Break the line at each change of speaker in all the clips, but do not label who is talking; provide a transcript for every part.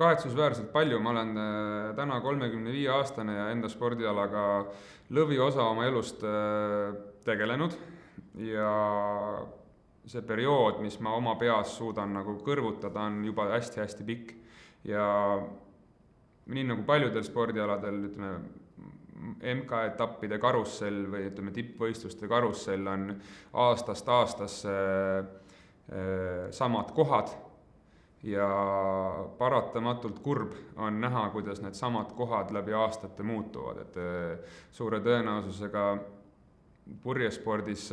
kahetsusväärselt palju, ma olen täna 35-aastane ja enda spordialaga lõviosa oma elust tegelenud ja see periood, mis ma oma peas suudan nagu kõrvutada, on juba hästi-hästi pikk ja nii nagu paljudel spordialadel, ütleme, MK-etappide karussell või ütleme, tippvõistluste karussell on aastast aastasse samad kohad ja paratamatult kurb on näha, kuidas need samad kohad läbi aastate muutuvad, et suure tõenäosusega purjespordis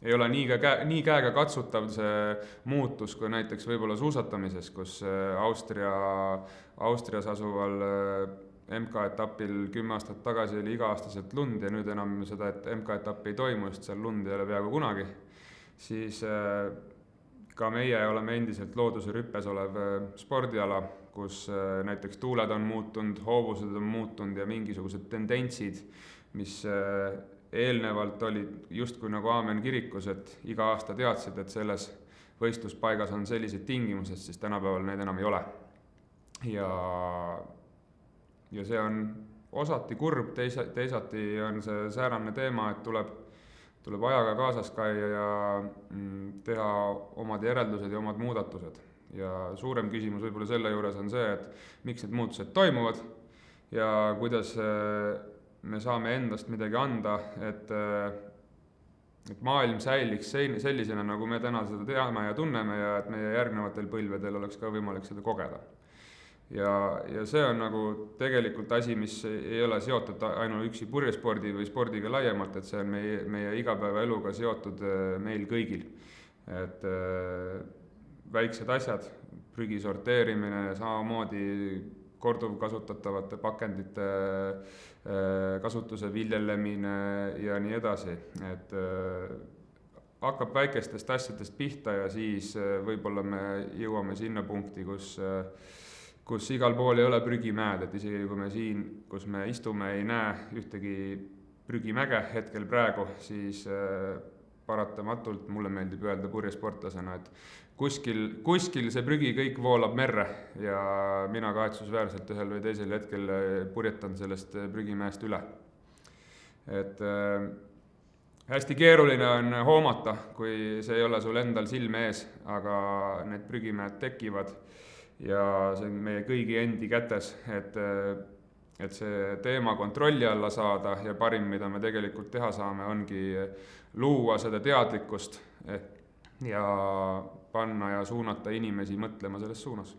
ei ole nii käega katsutav see muutus kui näiteks võib-olla suusatamises, kus Austrias asuval MK-etapil 10 aastat tagasi oli iga-aastaselt lund ja nüüd enam seda, et MK-etappi ei toimu, sest seal lund ei ole peaaegu kunagi, siis ka meie oleme endiselt looduse rüppes olev spordiala, kus näiteks tuuled on muutunud, hoovused on muutunud ja mingisugused tendentsid, mis eelnevalt olid justkui nagu aamen kirikus, et iga aasta teadsid, et selles võistluspaigas on sellised tingimused, siis tänapäeval neid enam ei ole. Ja see on osati kurb, teisati on see säärane teema, et tuleb ajaga kaasas käia ja teha omad järeldused ja omad muudatused. Ja suurem küsimus võib-olla selle juures on see, et miks need muutused toimuvad ja kuidas me saame endast midagi anda, et maailm säiliks sellisena, nagu me täna seda teame ja tunneme ja et meie järgnevatel põlvedel oleks ka võimalik seda kogeda. Ja see on nagu tegelikult asi, mis ei ole seotud ainuüksi purjespordi või spordiga laiemalt, et see on meie igapäevaeluga seotud meil kõigil. Et väiksed asjad, prügi sorteerimine, samamoodi korduvkasutatavate pakendite kasutuse viljelemine ja nii edasi. Et hakkab väikestest asjadest pihta ja siis võib-olla me jõuame sinna punkti, kus igal pool ei ole prügimäed, et isegi kui me siin, kus me istume, ei näe ühtegi prügimäge hetkel praegu, siis paratamatult mulle meeldib öelda purjesportlasena, et kuskil see prügi kõik voolab merre ja mina kahetsusväärselt ühel või teisel hetkel purjetan sellest prügimäest üle. Et hästi keeruline on hoomata, kui see ei ole sul endal silme ees, aga need prügimäed tekivad ja see on meie kõigi endi kätes, et see teema kontrolli alla saada ja parim, mida me tegelikult teha saame, ongi luua seda teadlikkust ja panna ja suunata inimesi mõtlema selles suunas.